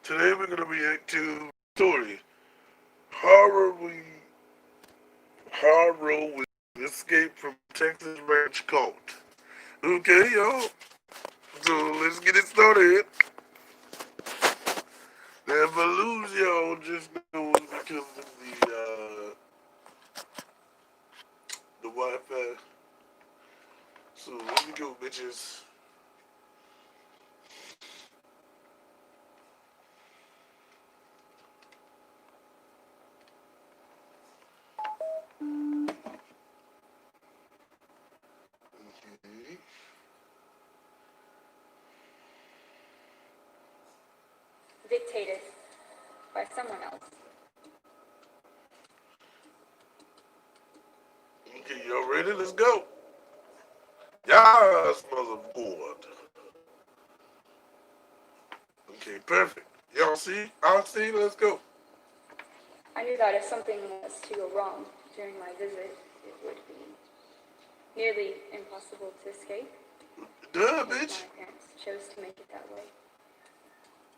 Today we're gonna react to story horror. Horror with escape from Texas ranch cult. Okay, y'all. So let's get it started. Now if I lose y'all, just know it's because of the Wi-Fi. So let me go, bitches. Okay. Dictated by someone else. Okay, y'all ready? Let's go. Yes, motherboard. Okay, perfect. Y'all see? I'll see. Let's go. I knew that if something was to go wrong during my visit, it would be nearly impossible to escape. Duh, If bitch. my parents chose to make it that way.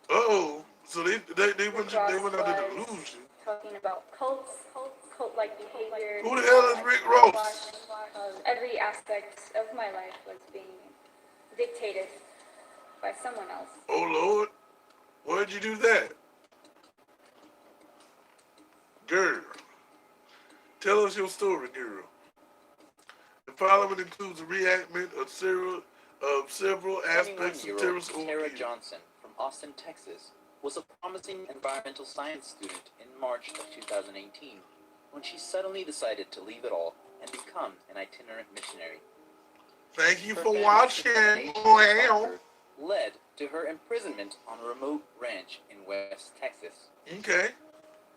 Uh-oh. So they Rick went Ross they went under the was illusion. talking about cult-like behavior. Who the hell is Rick Ross? Every aspect of my life was being dictated by someone else. Oh Lord, why'd you do that? Girl, tell us your story, girl. The following includes a reenactment of several aspects of 21-year-old Terrace Tara O'Neill. Johnson from Austin, Texas, was a promising environmental science student in March of 2018 when she suddenly decided to leave it all and become an itinerant missionary. Thank you Her for family's watching. determination to find Wow. her led to her imprisonment on a remote ranch in West Texas. Okay.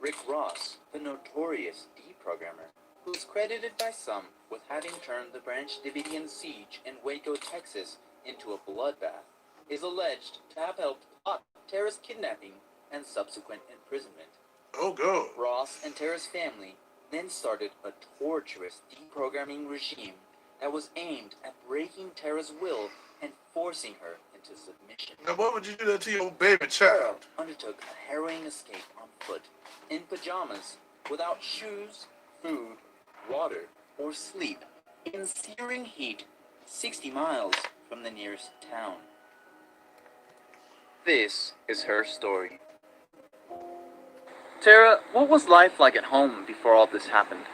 Rick Ross, the notorious deprogrammer, who is credited by some with having turned the Branch Davidian siege in Waco, Texas, into a bloodbath, is alleged to have helped plot Tara's kidnapping and subsequent imprisonment. Oh God. Ross and Tara's family then started a torturous deprogramming regime that was aimed at breaking Tara's will and forcing her into submission. Now why would you do that to your baby Tara child? undertook a harrowing escape on foot, in pajamas, without shoes, food, water, or sleep, in searing heat, 60 miles from the nearest town. This is her story. Tara, what was life like at home before all this happened?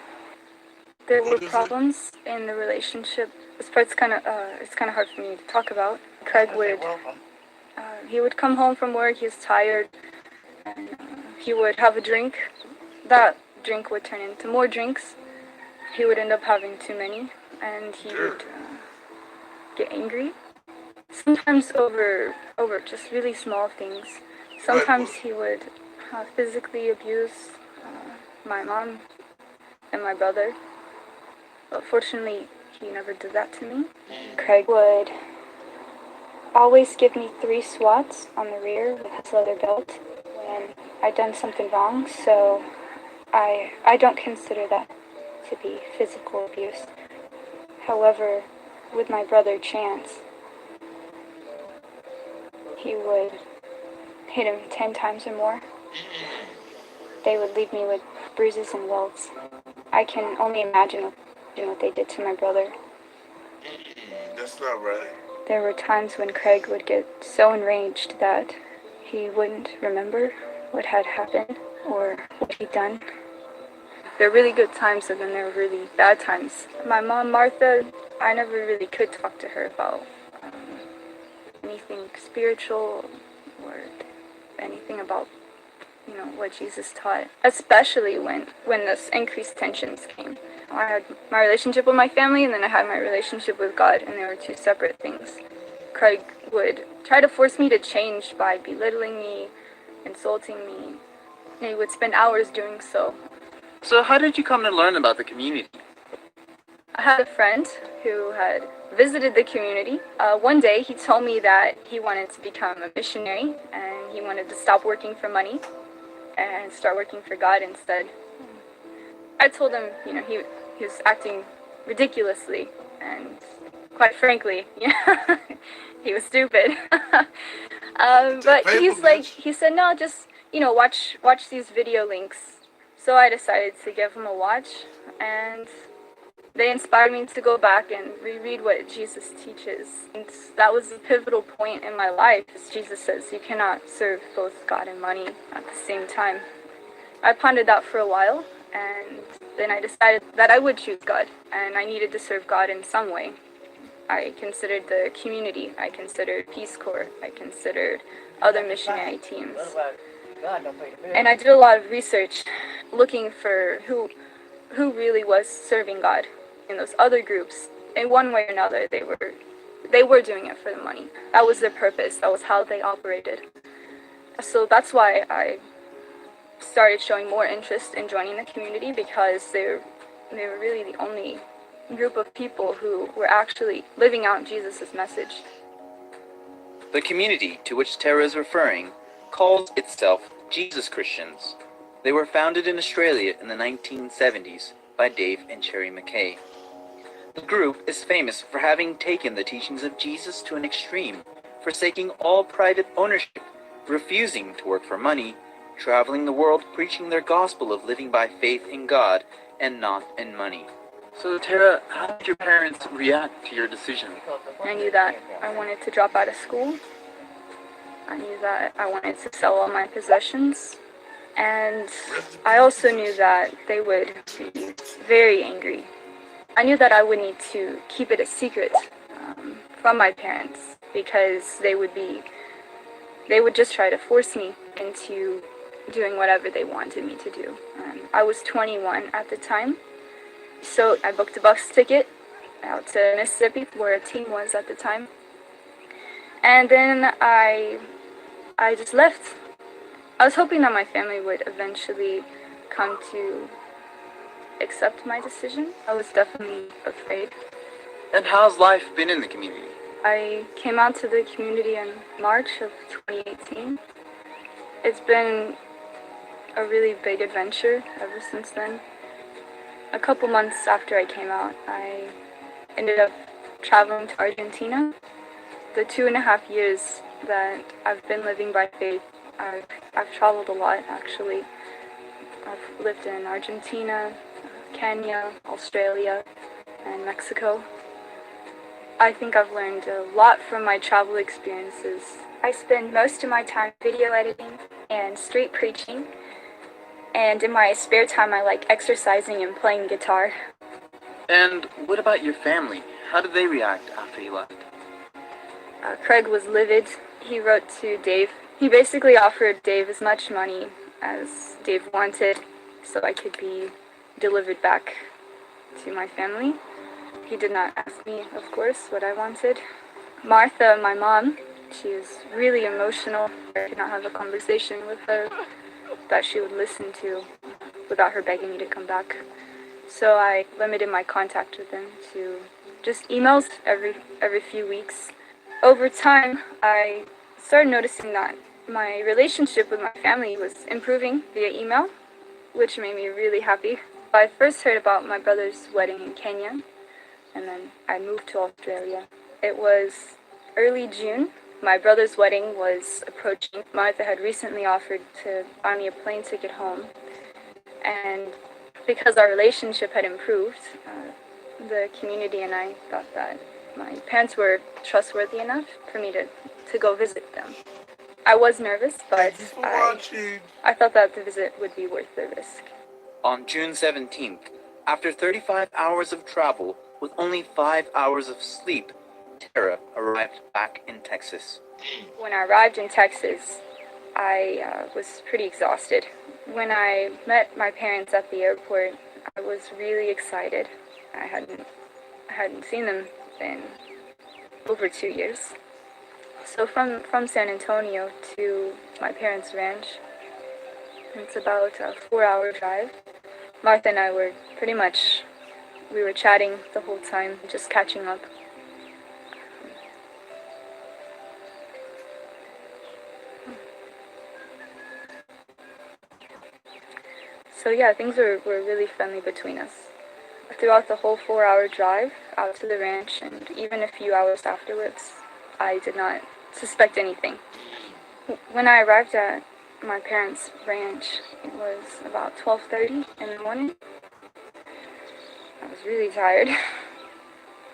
There What were is it? problems in the relationship. This part's it's kind of hard for me to talk about. Craig would, he would come home from work. He was tired, and he would have a drink. That drink would turn into more drinks. He would end up having too many, and he would get angry. Sometimes over just really small things. Sometimes he would physically abuse my mom and my brother. But fortunately, he never did that to me. Craig would always give me 3 swats on the rear with his leather belt when I'd done something wrong, so I don't consider that to be physical abuse. However, with my brother Chance, he would hit him 10 times or more. They would leave me with bruises and welts. I can only imagine what they did to my brother. That's not right. There were times when Craig would get so enraged that he wouldn't remember what had happened or what he'd done. There were really good times, and then there were really bad times. My mom, Martha, I never really could talk to her about anything spiritual or anything about what Jesus taught, especially when this increased tensions came. I had my relationship with my family, and then I had my relationship with God, and they were 2 separate things. Craig would try to force me to change by belittling me, insulting me, and he would spend hours doing so. So how did you come to learn about the community? I had a friend who had visited the community. One day he told me that he wanted to become a missionary, and he wanted to stop working for money and start working for God instead. I told him, he was acting ridiculously, and quite frankly. Yeah, he was stupid. But he said, no, just, watch these video links. So I decided to give him a watch, and they inspired me to go back and reread what Jesus teaches. And that was a pivotal point in my life, as Jesus says, you cannot serve both God and money at the same time. I pondered that for a while, and then I decided that I would choose God, and I needed to serve God in some way. I considered the community, I considered Peace Corps, I considered other missionary teams. And I did a lot of research looking for who really was serving God in those other groups. In one way or another, they were doing it for the money. That was their purpose, that was how they operated. So that's why I started showing more interest in joining the community, because they were really the only group of people who were actually living out Jesus' message. The community to which Tara is referring calls itself Jesus Christians. They were founded in Australia in the 1970s by Dave and Cherry McKay. The group is famous for having taken the teachings of Jesus to an extreme, forsaking all private ownership, refusing to work for money, traveling the world preaching their gospel of living by faith in God and not in money. So Tara, how did your parents react to your decision? I knew that I wanted to drop out of school. I knew that I wanted to sell all my possessions. And I also knew that they would be very angry. I knew that I would need to keep it a secret from my parents, because they would just try to force me into doing whatever they wanted me to do. I was 21 at the time, so I booked a bus ticket out to Mississippi, where a team was at the time. And then I just left. I was hoping that my family would eventually come to accept my decision. I was definitely afraid. And how's life been in the community? I came out to the community in March of 2018. It's been a really big adventure ever since then. A couple months after I came out, I ended up traveling to Argentina. The 2.5 years that I've been living by faith, I've traveled a lot, actually. I've lived in Argentina, Kenya, Australia, and Mexico. I think I've learned a lot from my travel experiences. I spend most of my time video editing and street preaching, and in my spare time I like exercising and playing guitar. And what about your family? How did they react after you left? Craig was livid. He wrote to Dave. He basically offered Dave as much money as Dave wanted so I could be delivered back to my family. He did not ask me, of course, what I wanted. Martha, my mom, she was really emotional. I could not have a conversation with her that she would listen to without her begging me to come back. So I limited my contact with them to just emails every few weeks. Over time, I started noticing that my relationship with my family was improving via email, which made me really happy. I first heard about my brother's wedding in Kenya, and then I moved to Australia. It was early June. My brother's wedding was approaching. Martha had recently offered to buy me a plane ticket home, and because our relationship had improved, the community and I thought that my parents were trustworthy enough for me to go visit them. I was nervous, but I thought that the visit would be worth the risk. On June 17th, after 35 hours of travel with only 5 hours of sleep, Tara arrived back in Texas. When I arrived in Texas, I was pretty exhausted. When I met my parents at the airport, I was really excited. I hadn't seen them in over 2 years. So from San Antonio to my parents' ranch, it's about a 4-hour drive. Martha and I were we were chatting the whole time, just catching up. So yeah, things were really friendly between us. throughout the whole 4-hour drive out to the ranch, and even a few hours afterwards, I did not suspect anything. When I arrived at my parents' ranch, it was about 12:30 in the morning. I was really tired.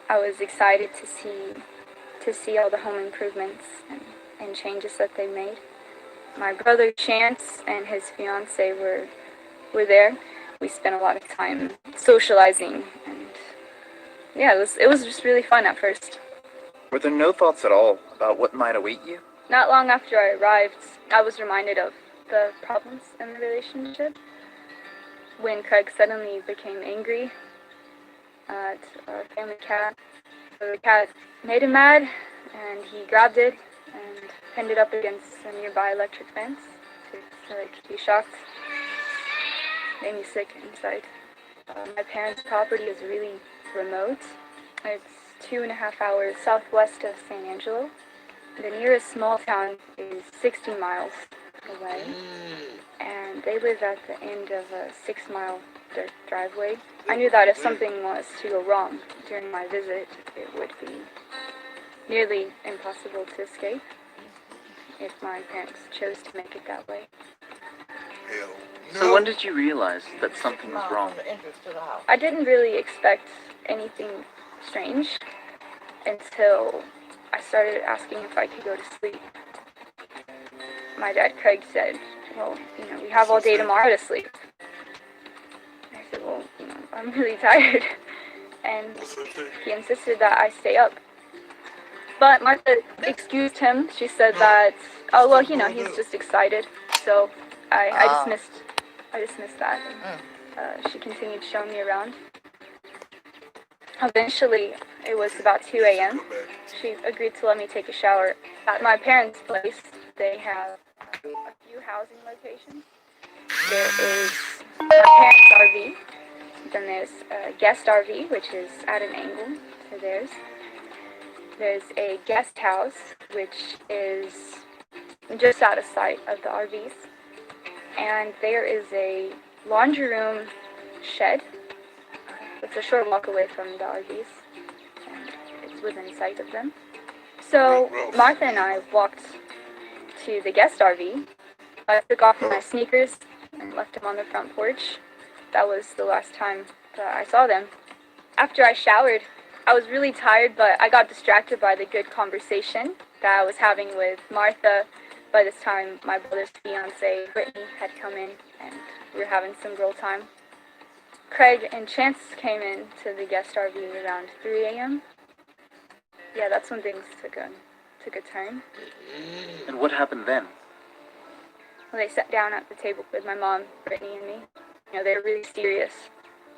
I was excited to see all the home improvements and changes that they made. My brother Chance and his fiance were there. We spent a lot of time socializing, and yeah, it was just really fun at first. Were there no thoughts at all about what might await you? Not long after I arrived, I was reminded of the problems in the relationship. When Craig suddenly became angry at our family cat, so the cat made him mad, and he grabbed it and pinned it up against a nearby electric fence to be shocked. Made me sick inside. My parents' property is really remote. It's 2.5 hours southwest of San Angelo. The nearest small town is 60 miles away, and they live at the end of a 6-mile dirt driveway. I knew that if something was to go wrong during my visit, it would be nearly impossible to escape if my parents chose to make it that way. Hell no. So when did you realize that something was wrong? I didn't really expect anything strange until I started asking if I could go to sleep. My dad, Craig, said, well, we have all day tomorrow to sleep. I said, well, I'm really tired. And he insisted that I stay up. But Martha excused him. She said that, oh, well, he's just excited. So I dismissed that. And, she continued showing me around. Eventually, it was about 2 a.m. She agreed to let me take a shower. At my parents' place, they have a few housing locations. There is my parents' RV. Then there's a guest RV, which is at an angle to theirs. There's a guest house, which is just out of sight of the RVs. And there is a laundry room shed. It's a short walk away from the RVs, and it's within sight of them. So Martha and I walked to the guest RV. I took off my sneakers and left them on the front porch. That was the last time that I saw them. After I showered, I was really tired, but I got distracted by the good conversation that I was having with Martha. By this time, my brother's fiance, Brittany, had come in, and we were having some girl time. Craig and Chance came in to the guest RV around 3 a.m. Yeah, that's when things took a turn. And what happened then? Well, they sat down at the table with my mom, Brittany, and me. They were really serious.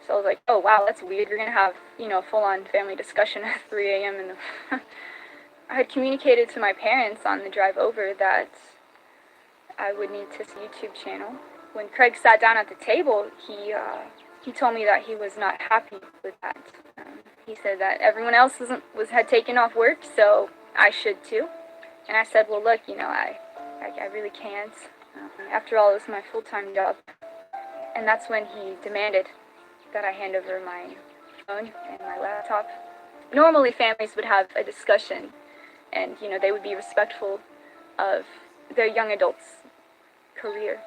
So I was like, oh, wow, that's weird. We're going to have, a full-on family discussion at 3 a.m. I had communicated to my parents on the drive over that I would need this YouTube channel. When Craig sat down at the table, he told me that he was not happy with that. He said that everyone else had taken off work, so I should too. And I said, well, look, I really can't. After all, it was my full-time job. And that's when he demanded that I hand over my phone and my laptop. Normally, families would have a discussion, and, they would be respectful of their young adult's career.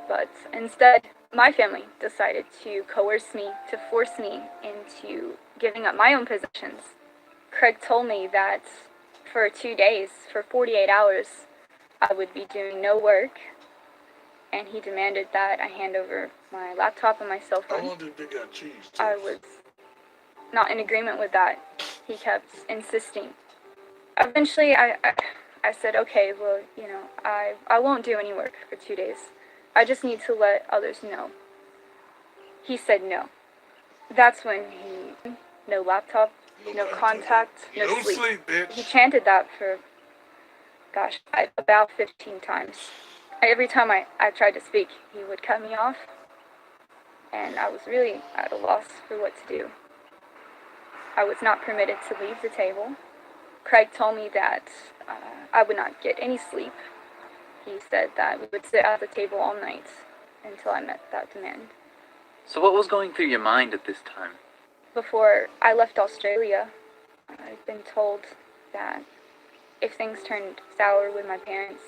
But instead, my family decided to coerce me, to force me into giving up my own possessions. Craig told me that for 2 days, for 48 hours, I would be doing no work, and he demanded that I hand over my laptop and my cell phone. I wonder if they got cheese too. I was not in agreement with that. He kept insisting. Eventually, I said, okay, well, I won't do any work for 2 days. I just need to let others know. He said no. That's when no laptop, no contact, no sleep. Bitch. He chanted that for, about 15 times. Every time I tried to speak, he would cut me off, and I was really at a loss for what to do. I was not permitted to leave the table. Craig told me that I would not get any sleep. He said that we would sit at the table all night until I met that demand. So what was going through your mind at this time? Before I left Australia, I'd been told that if things turned sour with my parents,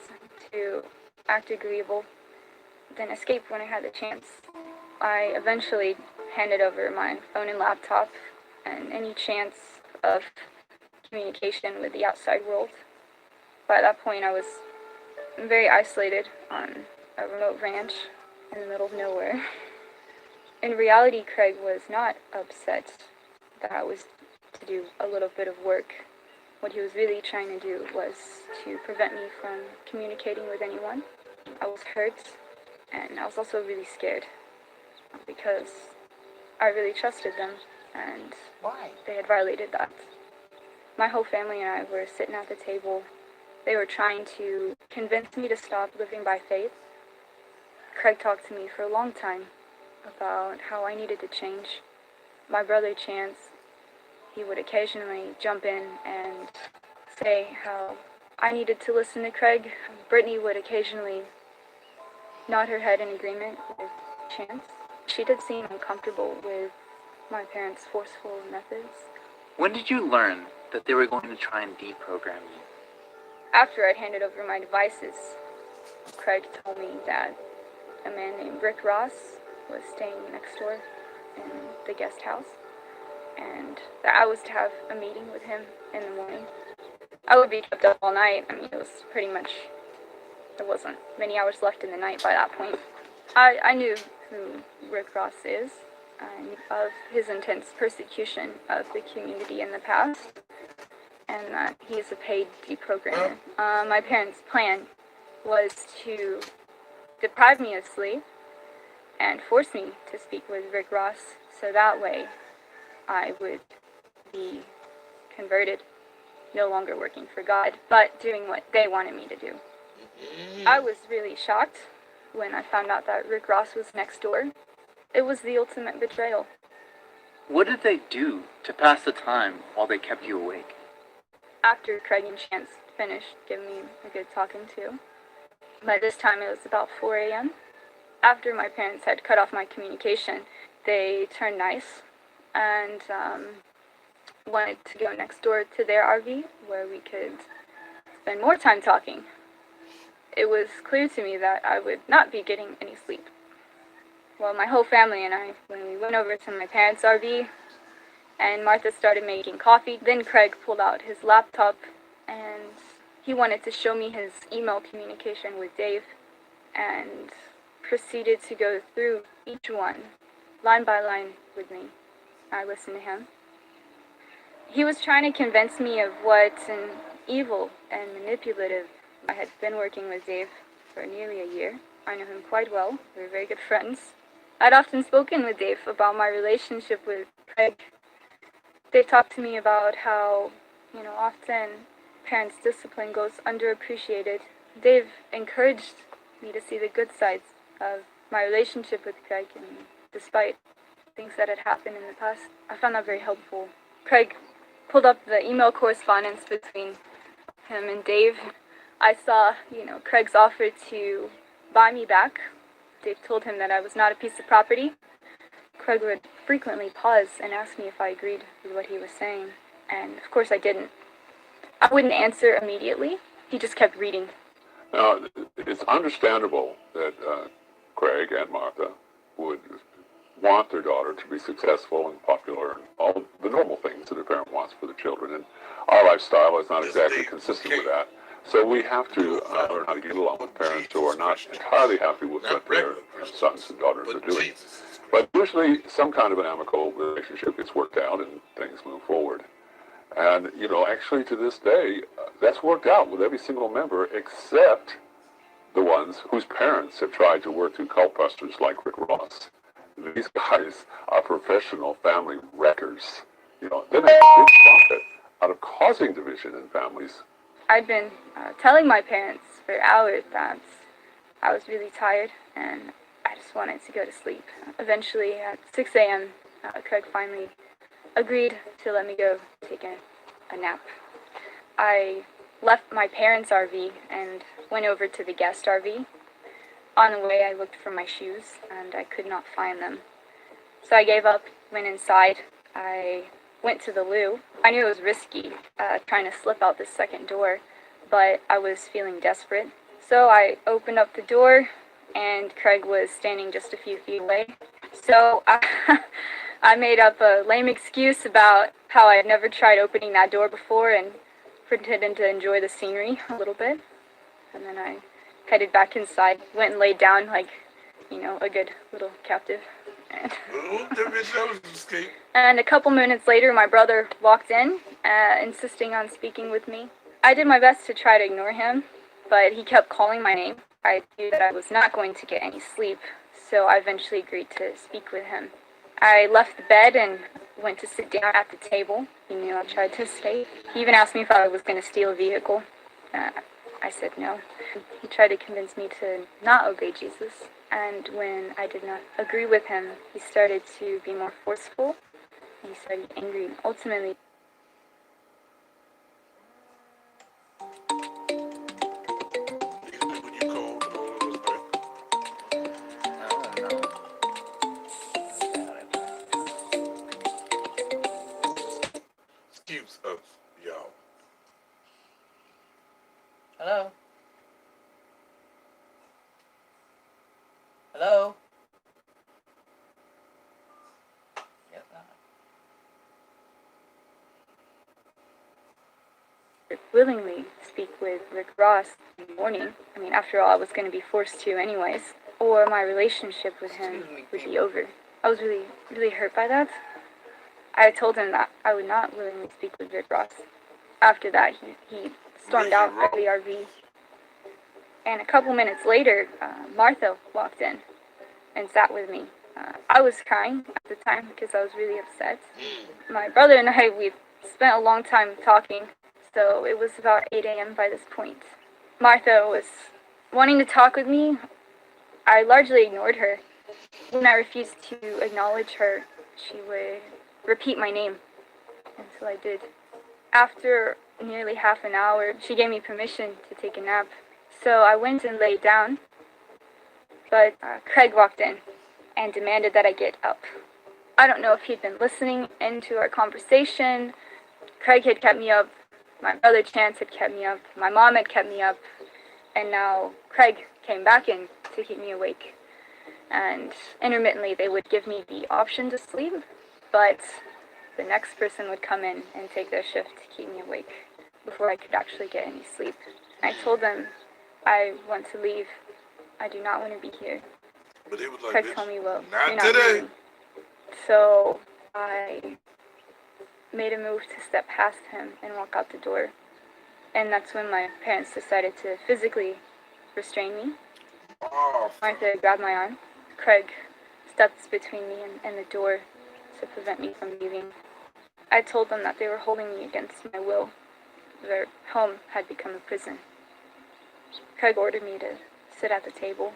to act agreeable, then escape when I had the chance. I eventually handed over my phone and laptop and any chance of communication with the outside world. By that point, I was very isolated on a remote ranch in the middle of nowhere. In reality, Craig was not upset that I was to do a little bit of work. What he was really trying to do was to prevent me from communicating with anyone. I was hurt, and I was also really scared because I really trusted them, and they had violated that. My whole family and I were sitting at the table. They were trying to convince me to stop living by faith. Craig talked to me for a long time about how I needed to change. My brother Chance, he would occasionally jump in and say how I needed to listen to Craig. Brittany would occasionally nod her head in agreement with Chance. She did seem uncomfortable with my parents' forceful methods. When did you learn that they were going to try and deprogram you? After I'd handed over my devices, Craig told me that a man named Rick Ross was staying next door in the guest house, and that I was to have a meeting with him in the morning. I would be kept up all night. I mean, it was pretty much, there wasn't many hours left in the night by that point. I knew who Rick Ross is. I knew of his intense persecution of the community in the past, and that he is a paid deprogrammer. My parents' plan was to deprive me of sleep and force me to speak with Rick Ross, so that way I would be converted, no longer working for God, but doing what they wanted me to do. I was really shocked when I found out that Rick Ross was next door. It was the ultimate betrayal. What did they do to pass the time while they kept you awake? After Craig and Chance finished giving me a good talking to, by this time it was about 4 a.m. After my parents had cut off my communication, they turned nice and wanted to go next door to their RV where we could spend more time talking. It was clear to me that I would not be getting any sleep. Well, my whole family and I, when we went over to my parents' RV, and Martha started making coffee, then Craig pulled out his laptop, and he wanted to show me his email communication with Dave, and proceeded to go through each one, line by line, with me. I listened to him. He was trying to convince me of what an evil and manipulative. I had been working with Dave for nearly a year. I know him quite well. We were very good friends. I'd often spoken with Dave about my relationship with Craig. They talked to me about how, often parents' discipline goes underappreciated. Dave encouraged me to see the good sides of my relationship with Craig, and despite things that had happened in the past, I found that very helpful. Craig pulled up the email correspondence between him and Dave. I saw, Craig's offer to buy me back. Dave told him that I was not a piece of property. Craig would frequently pause and ask me if I agreed with what he was saying, and of course I didn't. I wouldn't answer immediately. He just kept reading. Now, it's understandable that Craig and Martha would want their daughter to be successful and popular and all the normal things that a parent wants for the children, and our lifestyle is not exactly consistent with that. So we have to learn how to get along with parents who are not entirely happy with what their sons and daughters are doing. But usually some kind of an amicable relationship gets worked out and things move forward. And, actually to this day, that's worked out with every single member except the ones whose parents have tried to work through cult busters like Rick Ross. These guys are professional family wreckers. They make a big profit out of causing division in families. I'd been telling my parents for hours that I was really tired and I just wanted to go to sleep. Eventually, at 6 a.m., Craig finally agreed to let me go take a nap. I left my parents' RV and went over to the guest RV. On the way, I looked for my shoes and I could not find them. So I gave up, went inside. I went to the loo. I knew it was risky trying to slip out the second door, but I was feeling desperate. So I opened up the door, and Craig was standing just a few feet away. So I made up a lame excuse about how I had never tried opening that door before and pretended to enjoy the scenery a little bit. And then I headed back inside, went and laid down like, a good little captive. And a couple minutes later, my brother walked in, insisting on speaking with me. I did my best to try to ignore him, but he kept calling my name. I knew that I was not going to get any sleep, so I eventually agreed to speak with him. I left the bed and went to sit down at the table. He knew I tried to escape. He even asked me if I was going to steal a vehicle. I said no. He tried to convince me to not obey Jesus. And when I did not agree with him, he started to be more forceful. He started angry, and ultimately Excuse us, y'all. Hello? Hello? Yes, willingly speak with Rick Ross in the morning. I mean, after all, I was going to be forced to anyways, or my relationship with him would be over. I was really, really hurt by that. I told him that I would not willingly speak with Rick Ross. After that, he stormed out of the RV. And a couple minutes later, Martha walked in and sat with me. I was crying at the time because I was really upset. My brother and I, we spent a long time talking, so it was about 8 a.m. by this point. Martha was wanting to talk with me. I largely ignored her. When I refused to acknowledge her, she would repeat my name, and so I did. After nearly half an hour, she gave me permission to take a nap. So I went and laid down, but Craig walked in and demanded that I get up. I don't know if he'd been listening into our conversation. Craig had kept me up, my brother Chance had kept me up, my mom had kept me up, and now Craig came back in to keep me awake. And intermittently they would give me the option to sleep, but the next person would come in and take their shift to keep me awake before I could actually get any sleep. I told them I want to leave. I do not want to be here. But it was like, Craig told me, well, not you're not today. leaving. So I made a move to step past him and walk out the door. And that's when my parents decided to physically restrain me. Oh, Martha grabbed my arm. Craig stepped between me and the door to prevent me from leaving. I told them that they were holding me against my will. Their home had become a prison. Craig ordered me to sit at the table.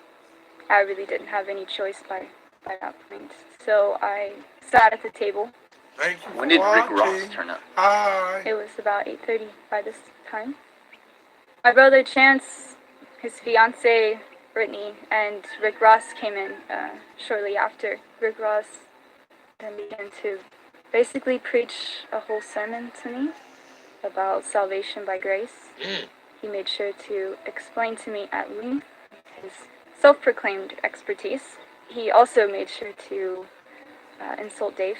I really didn't have any choice by that point. So I sat at the table. thank you. When did Rick for Ross watching. turn up? Hi. It was about 8:30 by this time. My brother Chance, his fiancée Brittany, and Rick Ross came in shortly after. Rick Ross then began to basically preach a whole sermon to me about salvation by grace. He made sure to explain to me at length his self-proclaimed expertise. He also made sure to insult Dave.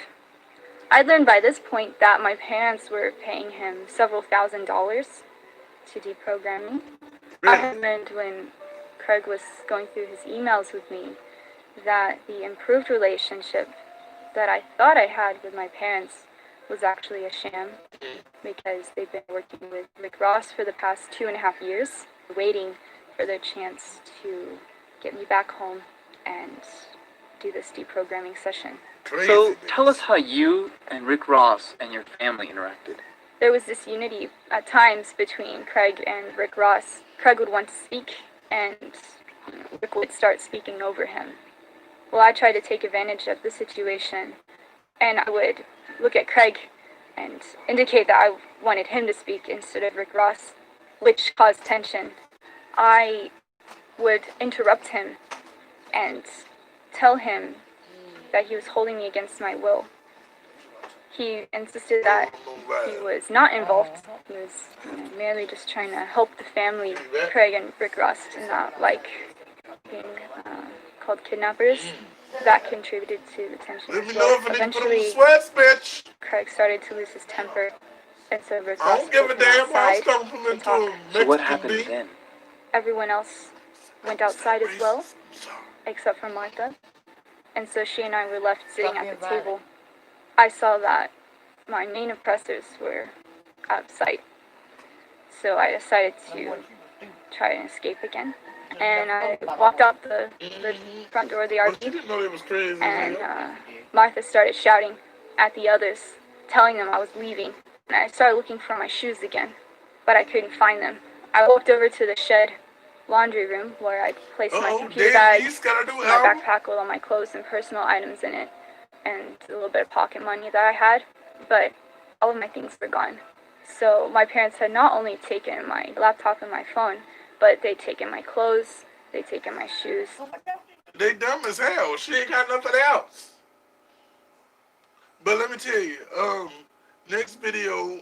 I'd learned by this point that my parents were paying him several $1,000s to deprogram me. I had learned when Craig was going through his emails with me that the improved relationship that I thought I had with my parents was actually a sham, because they've been working with Rick Ross for the past 2.5 years, waiting for their chance to get me back home and do this deprogramming session. So tell us how you and Rick Ross and your family interacted. There was this unity at times between Craig and Rick Ross. Craig would want to speak, and Rick would start speaking over him. Well, I tried to take advantage of the situation, and I would look at Craig and indicate that I wanted him to speak instead of Rick Ross, which caused tension. I would interrupt him and tell him that he was holding me against my will. He insisted that he was not involved. He was merely just trying to help the family, Craig and Rick Ross, and not like being called kidnappers. That contributed to the tension Let as me know well. if I need to put on Eventually, sweats, bitch. Craig started to lose his temper, and so Rick I Ross don't give a pulled him damn. I'll outside stomp him to into talk. a So what Mexican happened beat. then? Everyone else went outside as well, I'm sorry. except for Martha. And so she and I were left sitting Stop at the being table. I saw that my main oppressors were out of sight. So I decided to try and escape again. And I walked out the front door of the But you RV, didn't know it was crazy. and as Martha started shouting at the others, telling them I was leaving. And I started looking for my shoes again, but I couldn't find them. I walked over to the shed laundry room where I'd placed my computer Dave bag, East got a new my album. backpack with all my clothes and personal items in it, and a little bit of pocket money that I had, but all of my things were gone. So my parents had not only taken my laptop and my phone, but they'd taken my clothes, they'd taken my shoes. They dumb as hell. She ain't got nothing else. But let me tell you, next video,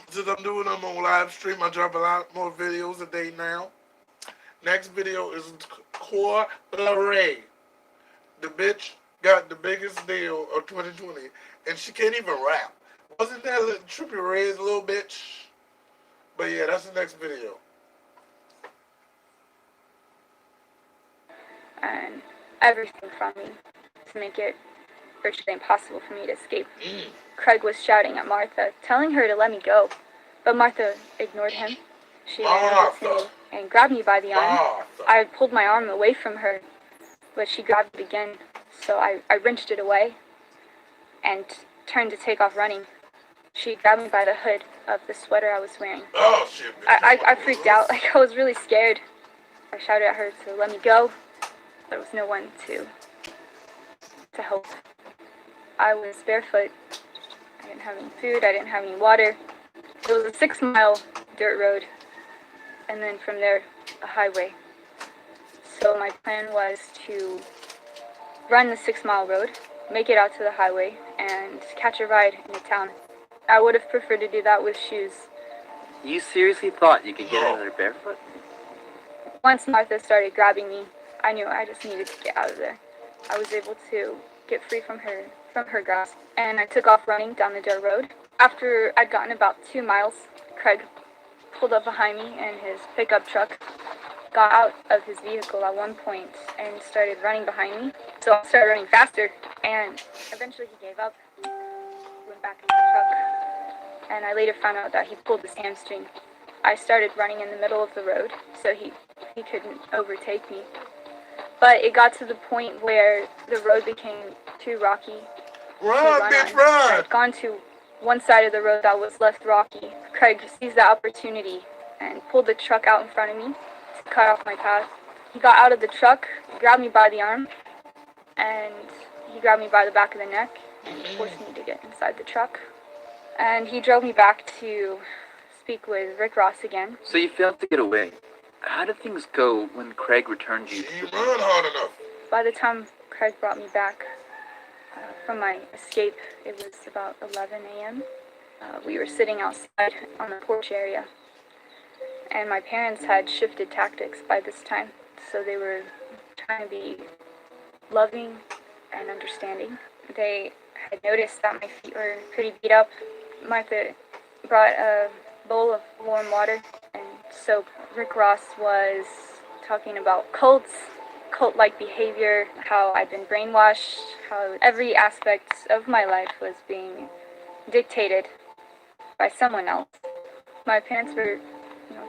since I'm doing them on live stream, I drop a lot more videos a day now. Next video is Core Ray. The bitch got the biggest deal of 2020, and she can't even rap. Wasn't that little Trippie Ray's little bitch? But yeah, that's the next video. And everything from me to make it virtually impossible for me to escape. Craig was shouting at Martha, telling her to let me go, but Martha ignored him. She ran over to me and grabbed me by the arm. I pulled my arm away from her, but she grabbed it again, so I wrenched it away and turned to take off running. She grabbed me by the hood of the sweater I was wearing. Oh shit! I freaked out, like I was really scared. I shouted at her to let me go. There was no one to help. I was barefoot. I didn't have any food. I didn't have any water. It was a 6-mile dirt road, and then from there, a highway. So my plan was to run the 6-mile road, make it out to the highway, and catch a ride into town. I would have preferred to do that with shoes. You seriously thought you could get out of there barefoot? Once Martha started grabbing me, I knew I just needed to get out of there. I was able to get free from her grasp, and I took off running down the dirt road. After I'd gotten about 2 miles, Craig pulled up behind me in his pickup truck, got out of his vehicle at one point, and started running behind me. So I started running faster, and eventually he gave up, went back into the truck, and I later found out that he pulled his hamstring. I started running in the middle of the road, so he couldn't overtake me. But it got to the point where the road became too rocky to Run, run bitch, on. run! I had gone to one side of the road that was less rocky. Craig seized the opportunity and pulled the truck out in front of me to cut off my path. He got out of the truck, grabbed me by the arm, and he grabbed me by the back of the neck and forced me to get inside the truck. And he drove me back to speak with Rick Ross again. So you failed to get away. How did things go when Craig returned you? She ain't run hard enough. By the time Craig brought me back from my escape, it was about 11 a.m. We were sitting outside on the porch area, and my parents had shifted tactics by this time, so they were trying to be loving and understanding. They had noticed that my feet were pretty beat up. Martha brought a bowl of warm water and soap. Rick Ross was talking about cults, cult-like behavior, how I'd been brainwashed, how every aspect of my life was being dictated by someone else. My parents were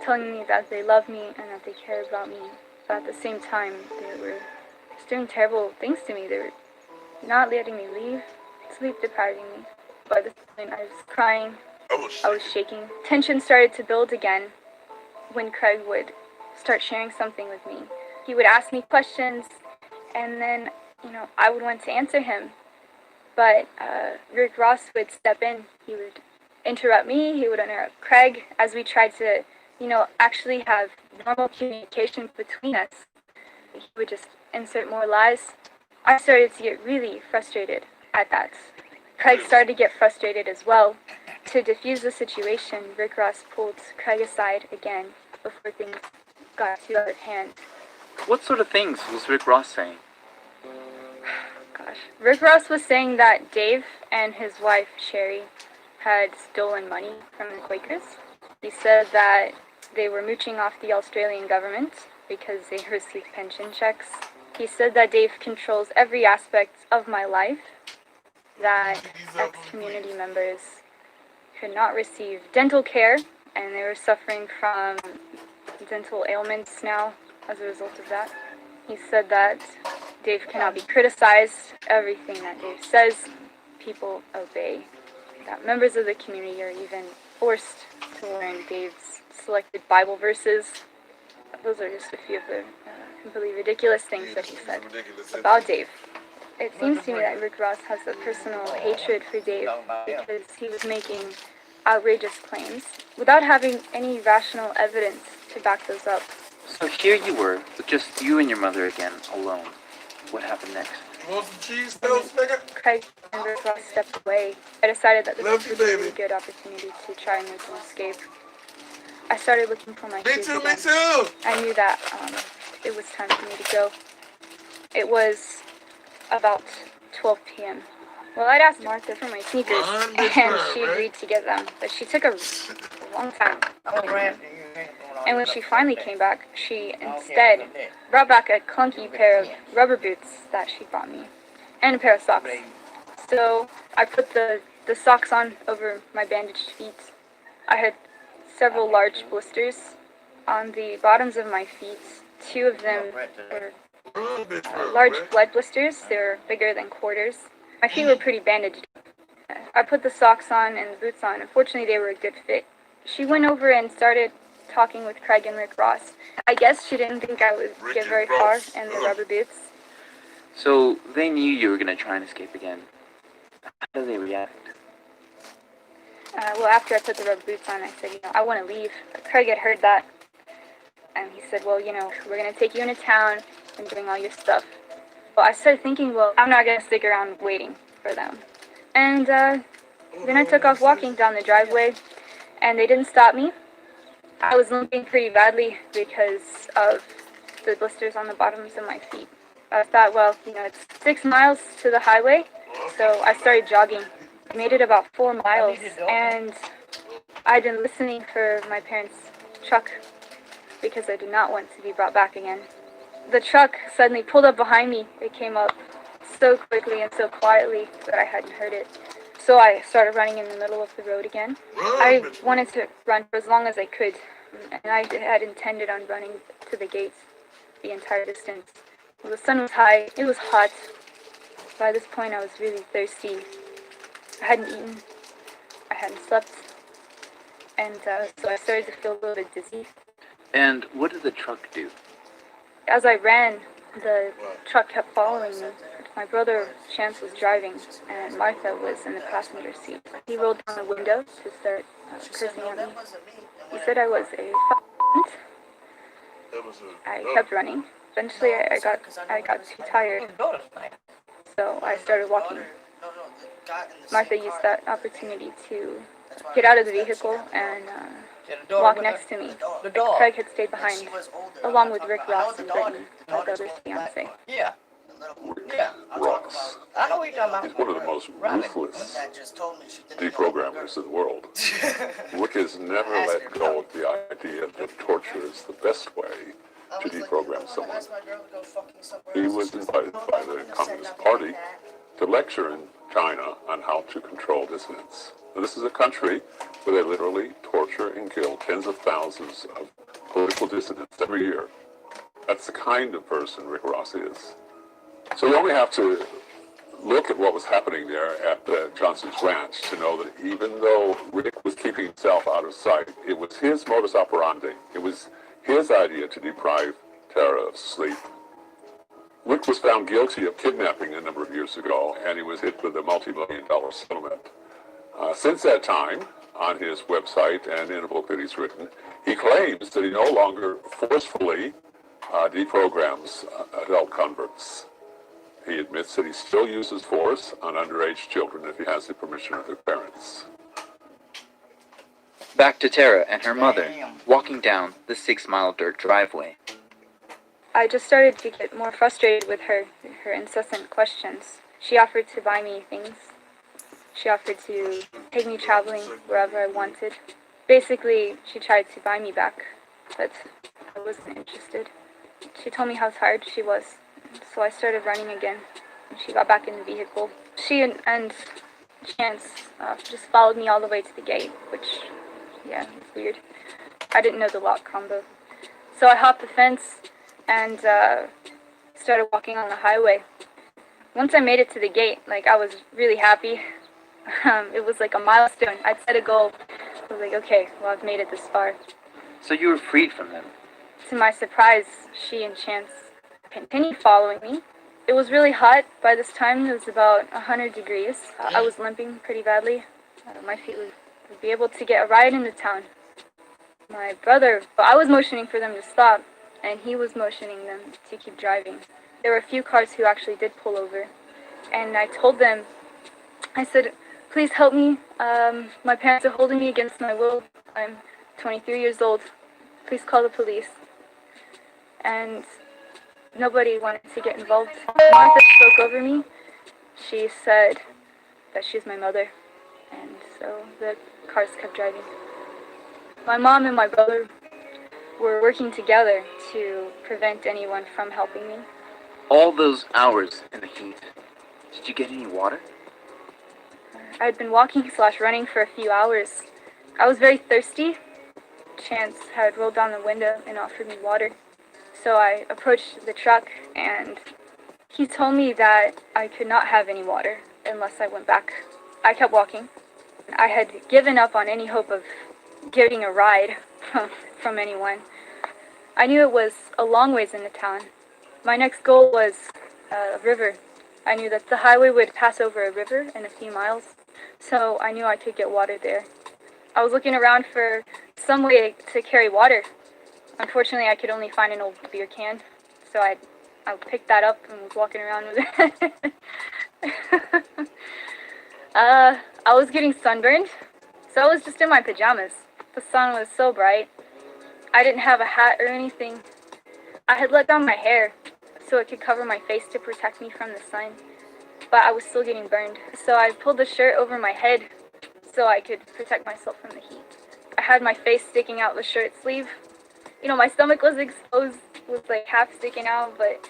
telling me that they love me and that they care about me, but at the same time, they were just doing terrible things to me. They were not letting me leave, sleep depriving me. By this point, I was crying, I was shaking. Tension started to build again when Craig would start sharing something with me. He would ask me questions, and then, I would want to answer him. But Rick Ross would step in. He would interrupt me, he would interrupt Craig as we tried to, actually have normal communication between us. He would just insert more lies. I started to get really frustrated at that. Craig started to get frustrated as well. To defuse the situation, Rick Ross pulled Craig aside again before things got too out of hand. What sort of things was Rick Ross saying? Gosh. Rick Ross was saying that Dave and his wife, Sherry, had stolen money from the Quakers. He said that they were mooching off the Australian government because they received pension checks. He said that Dave controls every aspect of my life, that ex-community members could not receive dental care, and they were suffering from dental ailments now as a result of that. He said that Dave cannot be criticized. Everything that Dave says, people obey. That members of the community are even forced to learn Dave's selected Bible verses. Those are just a few of the completely ridiculous things that he said about Dave. It seems to me that Rick Ross has a personal hatred for Dave because he was making outrageous claims without having any rational evidence to back those up. So here you were, with just you and your mother again, alone. What happened next? You want some cheese toast, nigga? Craig and Rick Ross stepped away. I decided that this Love was you, a really baby. good opportunity to try and make an escape. I started looking for my Me shoes too, me again. too. I knew that it was time for me to go. It was about 12 p.m. Well, I'd asked Martha for my sneakers, Run, bitch, and run, she right? agreed to get them, but she took a long time. And when she finally came back, she instead brought back a clunky pair of rubber boots that she bought me, and a pair of socks. So I put the socks on over my bandaged feet. I had several large blisters on the bottoms of my feet. Two of them were Run, bitch, run, large right? blood blisters. They were bigger than quarters. My feet were pretty bandaged. I put the socks on and the boots on. Unfortunately, they were a good fit. She went over and started talking with Craig and Rick Ross. I guess she didn't think I would get very far in the rubber boots. So they knew you were going to try and escape again. How did they react? Well, after I put the rubber boots on, I said, I want to leave. Craig had heard that. And he said, well, we're going to take you into town and bring all your stuff. Well, I started thinking, well, I'm not going to stick around waiting for them. And then I took off walking down the driveway, and they didn't stop me. I was limping pretty badly because of the blisters on the bottoms of my feet. I thought, well, it's 6 miles to the highway, so I started jogging. I made it about 4 miles, and I'd been listening for my parents' truck because I did not want to be brought back again. The truck suddenly pulled up behind me. It came up so quickly and so quietly that I hadn't heard it. So I started running in the middle of the road again. I wanted to run for as long as I could, and I had intended on running to the gates the entire distance. Well, the sun was high, it was hot. By this point I was really thirsty. I hadn't eaten, I hadn't slept, and so I started to feel a little bit dizzy. And what did the truck do? As I ran, the truck kept following me. My brother, Chance, was driving, and Martha was in the passenger seat. He rolled down the window to start cursing at me. He said I was a I kept running. Eventually, I got too tired, so I started walking. Martha used that opportunity to get out of the vehicle and walk next to me. Craig had stayed behind, along with Rick Ross and Brittany, my brother's fiance. Ross I know what you're talking is about. one of the most ruthless deprogrammers in the world. Rick has never let go of the idea that torture is the best way to deprogram someone. He was invited by the Communist Party to lecture in China on how to control dissidents. Now, this is a country where they literally torture and kill tens of thousands of political dissidents every year. That's the kind of person Rick Ross is. So you only have to look at what was happening there at Johnson's Ranch to know that even though Rick was keeping himself out of sight, it was his modus operandi. It was his idea to deprive Tara of sleep. Rick was found guilty of kidnapping a number of years ago, and he was hit with a multi-million-dollar settlement. Since that time, on his website and in a book that he's written, he claims that he no longer forcefully deprograms adult converts. He admits that he still uses force on underage children if he has the permission of their parents. Back to Tara and her mother, walking down the 6-mile dirt driveway. I just started to get more frustrated with her incessant questions. She offered to buy me things. She offered to take me traveling wherever I wanted. Basically, she tried to buy me back, but I wasn't interested. She told me how tired she was, so I started running again. She got back in the vehicle. She and Chance just followed me all the way to the gate, which, yeah, it's weird. I didn't know the lock combo. So I hopped the fence and started walking on the highway. Once I made it to the gate, I was really happy. It was like a milestone. I'd set a goal. I was like, okay, well, I've made it this far. So you were freed from them. To my surprise, she and Chance continued following me. It was really hot by this time. It was about 100 degrees. I was limping pretty badly. My feet would be able to get a ride into town. My brother, I was motioning for them to stop, and he was motioning them to keep driving. There were a few cars who actually did pull over, and I told them, I said, please help me. My parents are holding me against my will. I'm 23 years old. Please call the police. And nobody wanted to get involved. Martha spoke over me. She said that she's my mother, and so the cars kept driving. My mom and my brother were working together to prevent anyone from helping me. All those hours in the heat, did you get any water? I'd been walking/running for a few hours. I was very thirsty. Chance had rolled down the window and offered me water. So I approached the truck, and he told me that I could not have any water unless I went back. I kept walking. I had given up on any hope of getting a ride from anyone. I knew it was a long ways into town. My next goal was a river. I knew that the highway would pass over a river in a few miles, so I knew I could get water there. I was looking around for some way to carry water. Unfortunately, I could only find an old beer can, so I picked that up and was walking around with it. I was getting sunburned, so I was just in my pajamas. The sun was so bright. I didn't have a hat or anything. I had let down my hair so it could cover my face to protect me from the sun, but I was still getting burned. So I pulled the shirt over my head so I could protect myself from the heat. I had my face sticking out the shirt sleeve. You know, my stomach was exposed, was half sticking out, but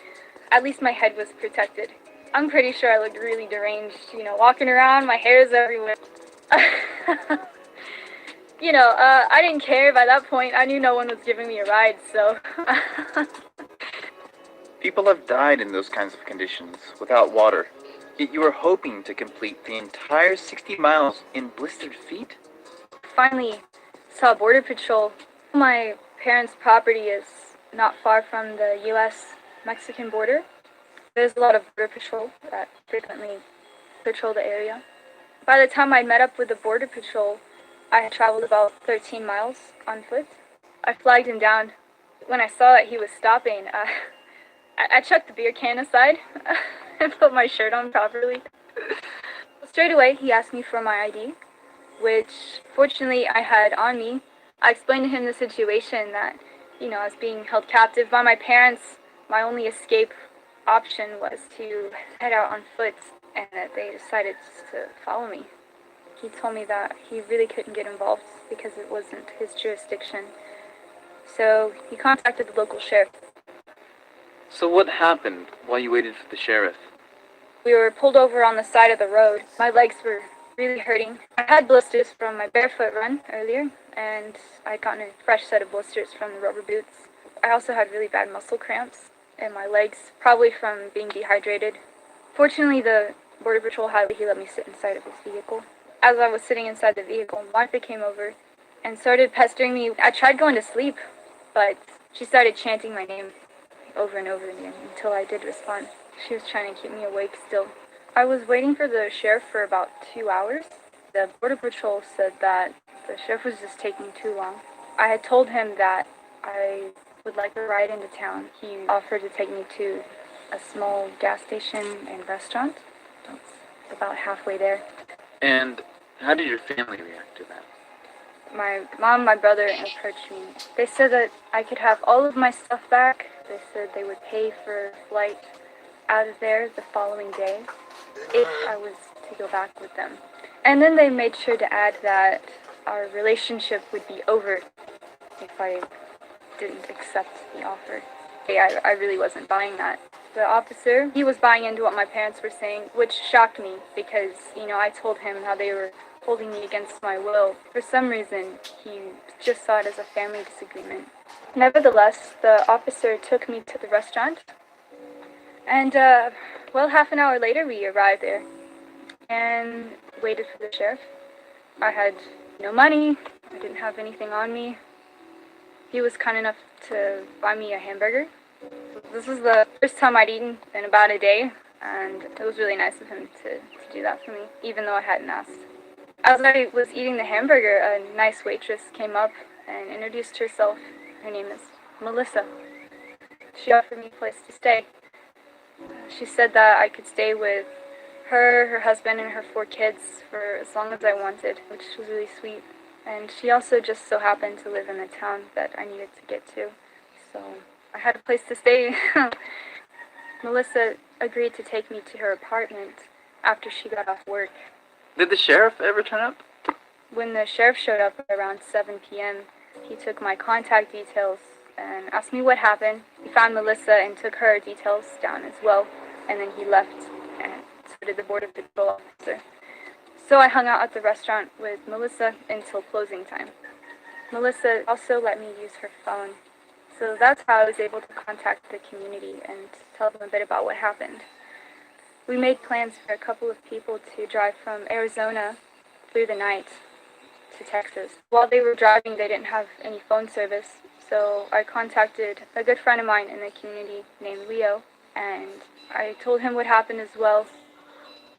at least my head was protected. I'm pretty sure I looked really deranged, walking around, my hair's everywhere. I didn't care by that point. I knew no one was giving me a ride, so. People have died in those kinds of conditions, without water. Yet you were hoping to complete the entire 60 miles in blistered feet? Finally saw Border Patrol. My parents' property is not far from the U.S.-Mexican border. There's a lot of Border Patrol that frequently patrol the area. By the time I met up with the Border Patrol, I had traveled about 13 miles on foot. I flagged him down. When I saw that he was stopping, I chucked the beer can aside and put my shirt on properly. Straight away, he asked me for my ID, which fortunately I had on me. I explained to him the situation that, I was being held captive by my parents. My only escape option was to head out on foot, and that they decided to follow me. He told me that he really couldn't get involved because it wasn't his jurisdiction. So he contacted the local sheriff. So what happened while you waited for the sheriff? We were pulled over on the side of the road. My legs were really hurting. I had blisters from my barefoot run earlier, and I'd gotten a fresh set of blisters from the rubber boots. I also had really bad muscle cramps in my legs, probably from being dehydrated. Fortunately, the Border Patrol he let me sit inside of his vehicle. As I was sitting inside the vehicle, Martha came over and started pestering me. I tried going to sleep, but she started chanting my name over and over again until I did respond. She was trying to keep me awake still. I was waiting for the sheriff for about 2 hours. The Border Patrol said that the sheriff was just taking too long. I had told him that I would like a ride into town. He offered to take me to a small gas station and restaurant. It's about halfway there. And how did your family react to that? My mom, my brother approached me. They said that I could have all of my stuff back. They said they would pay for a flight out of there the following day if I was to go back with them. And then they made sure to add that our relationship would be over if I didn't accept the offer. I really wasn't buying that. The officer, he was buying into what my parents were saying, which shocked me because, I told him how they were holding me against my will. For some reason, he just saw it as a family disagreement. Nevertheless, the officer took me to the restaurant, and, half an hour later we arrived there and waited for the sheriff. I had no money, I didn't have anything on me. He was kind enough to buy me a hamburger. This was the first time I'd eaten in about a day, and it was really nice of him to do that for me, even though I hadn't asked. As I was eating the hamburger, a nice waitress came up and introduced herself. Her name is Melissa. She offered me a place to stay. She said that I could stay with her husband, and her 4 kids for as long as I wanted, which was really sweet. And she also just so happened to live in the town that I needed to get to, so I had a place to stay. Melissa agreed to take me to her apartment after she got off work. Did the sheriff ever turn up? When the sheriff showed up around 7 p.m., he took my contact details and asked me what happened. He found Melissa and took her details down as well, and then he left, and so did the Border Patrol officer. So I hung out at the restaurant with Melissa until closing time. Melissa also let me use her phone. So that's how I was able to contact the community and tell them a bit about what happened. We made plans for a couple of people to drive from Arizona through the night to Texas. While they were driving, they didn't have any phone service, so I contacted a good friend of mine in the community named Leo, and I told him what happened as well.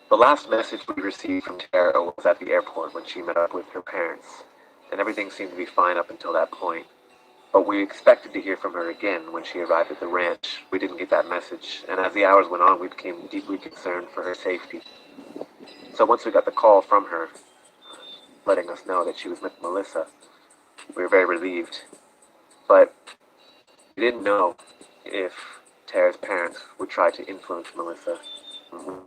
The last message we received from Tara was at the airport when she met up with her parents, and everything seemed to be fine up until that point. But we expected to hear from her again when she arrived at the ranch. We didn't get that message, and as the hours went on, we became deeply concerned for her safety. So once we got the call from her, letting us know that she was with Melissa, we were very relieved. But we didn't know if Tara's parents would try to influence Melissa.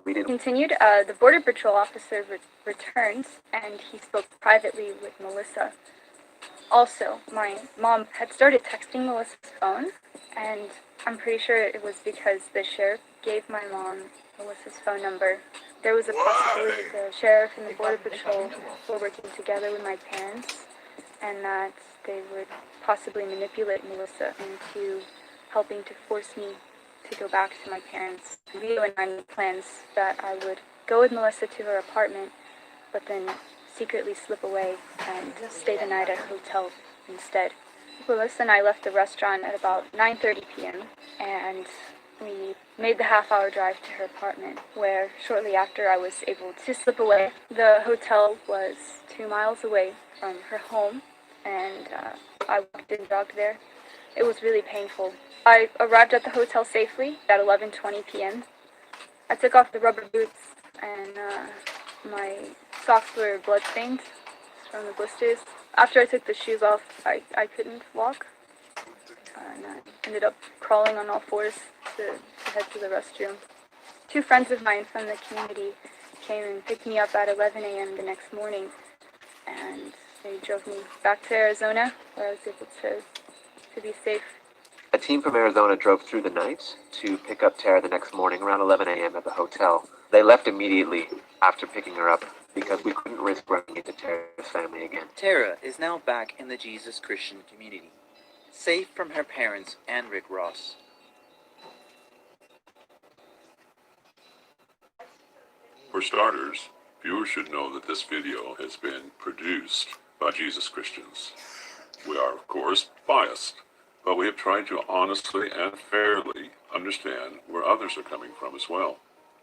We didn't. Continued, the Border Patrol officer returned, and he spoke privately with Melissa. Also, my mom had started texting Melissa's phone, and I'm pretty sure it was because the sheriff gave my mom Melissa's phone number. There was a possibility the sheriff and the Border Patrol were working together with my parents, and that they would possibly manipulate Melissa into helping to force me to go back to my parents. Leo and I made plans that I would go with Melissa to her apartment, but then secretly slip away and stay the night at a hotel instead. Melissa and I left the restaurant at about 9:30 p.m. and we made the half-hour drive to her apartment, where shortly after I was able to slip away. The hotel was 2 miles away from her home, and I walked and jogged there. It was really painful. I arrived at the hotel safely at 11:20 p.m. I took off the rubber boots, and my socks were blood-stained from the blisters. After I took the shoes off, I couldn't walk, and I ended up crawling on all fours to head to the restroom. 2 friends of mine from the community came and picked me up at 11 a.m. the next morning, and they drove me back to Arizona, where I was able to be safe. A team from Arizona drove through the night to pick up Tara the next morning around 11 a.m. at the hotel. They left immediately after picking her up because we couldn't risk running into Tara's family again. Tara is now back in the Jesus Christian community, safe from her parents and Rick Ross. For starters, viewers should know that this video has been produced by Jesus Christians. We are, of course, biased, but we have tried to honestly and fairly understand where others are coming from as well.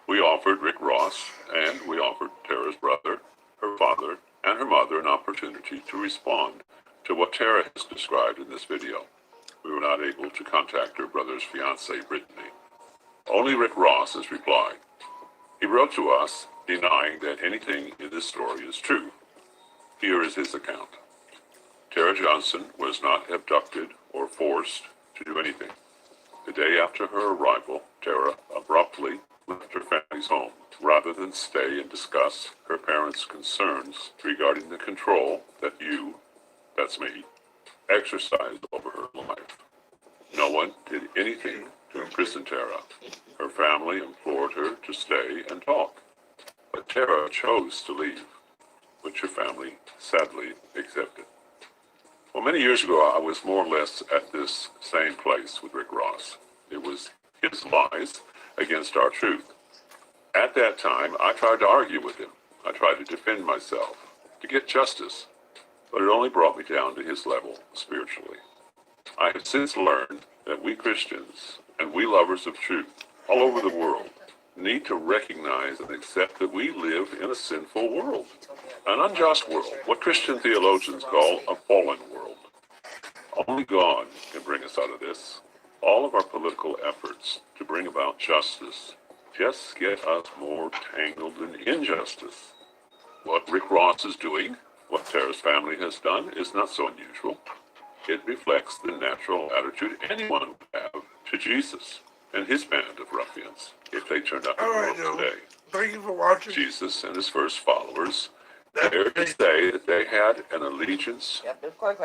We offered Rick Ross, and we offered Tara's brother, her father, and her mother an opportunity to respond to what Tara has described in this video. We were not able to contact her brother's fiancée, Brittany. Only Rick Ross has replied. He wrote to us denying that anything in this story is true. Here is his account. Tara Johnson was not abducted or forced to do anything. The day after her arrival, Tara abruptly left her family's home rather than stay and discuss her parents' concerns regarding the control that you, that's me, exercised over her life. No one did anything to imprison Tara. Her family implored her to stay and talk. But Tara chose to leave, which her family sadly accepted. Well, many years ago, I was more or less at this same place with Rick Ross. It was his lies against our truth. At that time, I tried to argue with him. I tried to defend myself, to get justice, but it only brought me down to his level spiritually. I have since learned that we Christians and we lovers of truth all over the world need to recognize and accept that we live in a sinful world, an unjust world, what Christian theologians call a fallen world. Only God can bring us out of this. All of our political efforts to bring about justice just get us more tangled in injustice. What Rick Ross is doing, what Tara's family has done, is not so unusual. It reflects the natural attitude anyone would have to Jesus and his band of ruffians if they turned up in All the right, world yo. today. Thank you for watching. Jesus and his first followers That's dared to great. say that they had an allegiance Yep, it's quite.